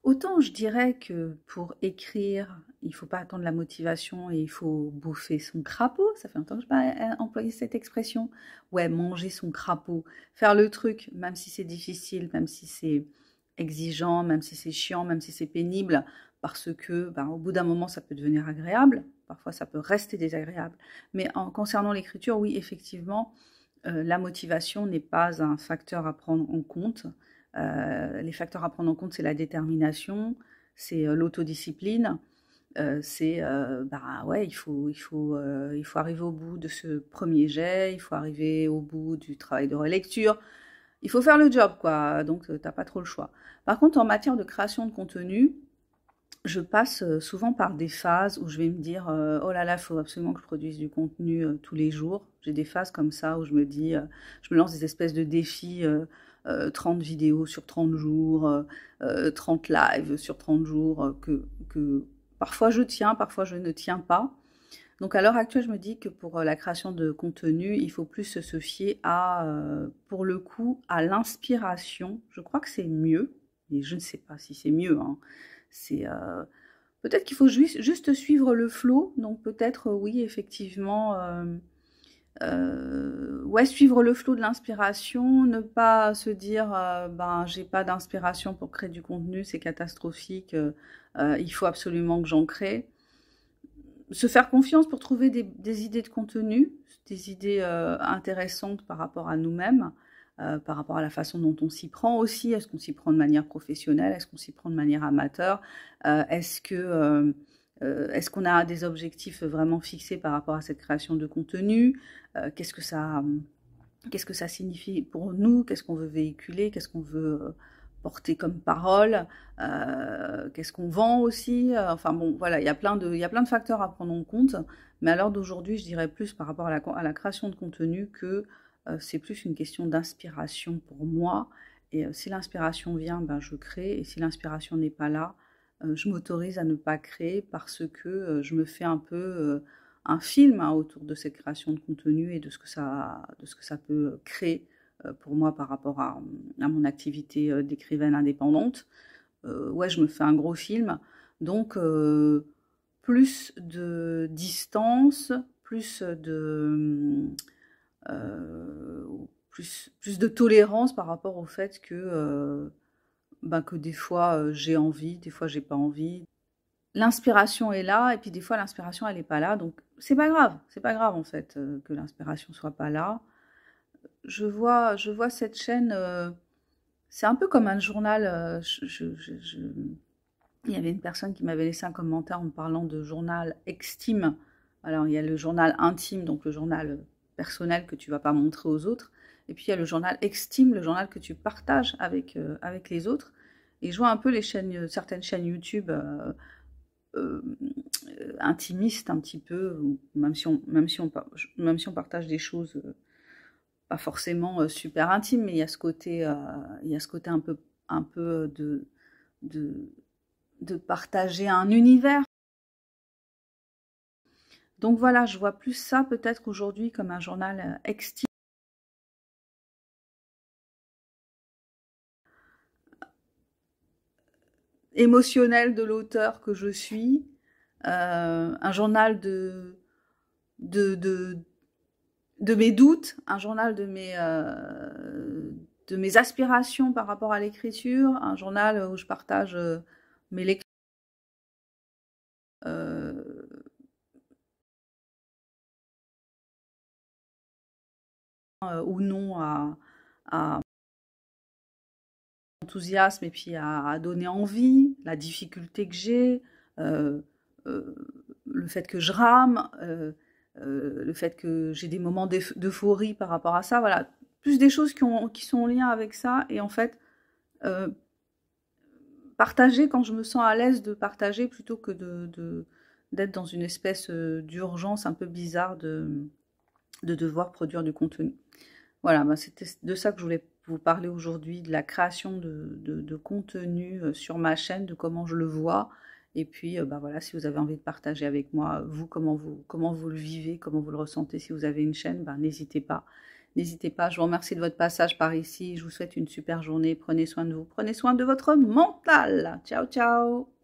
Autant je dirais que pour écrire, il faut pas attendre la motivation et il faut bouffer son crapaud. Ça fait longtemps que je n'ai pas employé cette expression. Ouais, manger son crapaud. Faire le truc, même si c'est difficile, même si c'est exigeant, même si c'est chiant, même si c'est pénible, parce que ben, au bout d'un moment, ça peut devenir agréable. Parfois, ça peut rester désagréable. Mais concernant l'écriture, oui, effectivement, la motivation n'est pas un facteur à prendre en compte. Les facteurs à prendre en compte, c'est la détermination, c'est l'autodiscipline, c'est bah ouais, il faut arriver au bout de ce premier jet, il faut arriver au bout du travail de relecture, il faut faire le job, quoi. Donc t'as pas trop le choix. Par contre, en matière de création de contenu, je passe souvent par des phases où je vais me dire oh là là, il faut absolument que je produise du contenu tous les jours. J'ai des phases comme ça où je me dis, je me lance des espèces de défis, 30 vidéos sur 30 jours, 30 lives sur 30 jours, que parfois je tiens, parfois je ne tiens pas. Donc à l'heure actuelle, je me dis que pour la création de contenu, il faut plus se fier à, pour le coup, à l'inspiration. Je crois que c'est mieux, et je ne sais pas si c'est mieux, hein. C'est peut-être qu'il faut juste suivre le flow. Donc peut-être oui, effectivement, ouais, suivre le flow de l'inspiration, ne pas se dire ben j'ai pas d'inspiration pour créer du contenu, c'est catastrophique, il faut absolument que j'en crée. Se faire confiance pour trouver des idées de contenu, des idées intéressantes par rapport à nous-mêmes, par rapport à la façon dont on s'y prend aussi. Est-ce qu'on s'y prend de manière professionnelle? Est-ce qu'on s'y prend de manière amateur? Est-ce qu'on a des objectifs vraiment fixés par rapport à cette création de contenu? Qu'est-ce que ça signifie pour nous? Qu'est-ce qu'on veut véhiculer? Qu'est-ce qu'on veut porter comme parole, qu'est-ce qu'on vend aussi, enfin bon, voilà, il y a plein de facteurs à prendre en compte, mais à l'heure d'aujourd'hui, je dirais plus par rapport à la création de contenu que c'est plus une question d'inspiration pour moi, et si l'inspiration vient, ben je crée, et si l'inspiration n'est pas là, je m'autorise à ne pas créer parce que je me fais un peu un film hein, autour de cette création de contenu et de ce que ça peut créer pour moi par rapport à mon activité d'écrivaine indépendante. Ouais, je me fais un gros film. Donc, plus de distance, euh, plus de tolérance par rapport au fait que des fois j'ai envie, des fois j'ai pas envie. L'inspiration est là, et puis des fois l'inspiration elle est pas là. Donc, c'est pas grave en fait que l'inspiration soit pas là. Je vois cette chaîne, c'est un peu comme un journal. Il y avait une personne qui m'avait laissé un commentaire en me parlant de journal extime. Alors, il y a le journal intime, donc le journal personnel que tu vas pas montrer aux autres. Et puis, il y a le journal extime, le journal que tu partages avec les autres. Et je vois un peu certaines chaînes YouTube euh, intimistes un petit peu, même si on partage des choses pas forcément super intime, mais il y a ce côté un peu de, de partager un univers. Donc voilà, je vois plus ça peut-être aujourd'hui comme un journal extime, émotionnel de l'auteur que je suis, un journal de, de, de mes doutes, un journal de mes aspirations par rapport à l'écriture, un journal où je partage mes lectures ou non à enthousiasme et puis à donner envie, la difficulté que j'ai, euh, euh, le fait que je rame, le fait que j'ai des moments d'euphorie par rapport à ça, voilà, plus des choses qui sont en lien avec ça, et en fait, euh, partager quand je me sens à l'aise de partager plutôt que d'être dans une espèce d'urgence un peu bizarre de devoir produire du contenu. Voilà, bah c'était de ça que je voulais vous parler aujourd'hui, de la création de contenu sur ma chaîne, de comment je le vois. Et puis, bah voilà, si vous avez envie de partager avec moi, vous, comment vous le vivez, comment vous le ressentez, si vous avez une chaîne, bah, n'hésitez pas. N'hésitez pas, je vous remercie de votre passage par ici. Je vous souhaite une super journée. Prenez soin de vous. Prenez soin de votre mental. Ciao, ciao.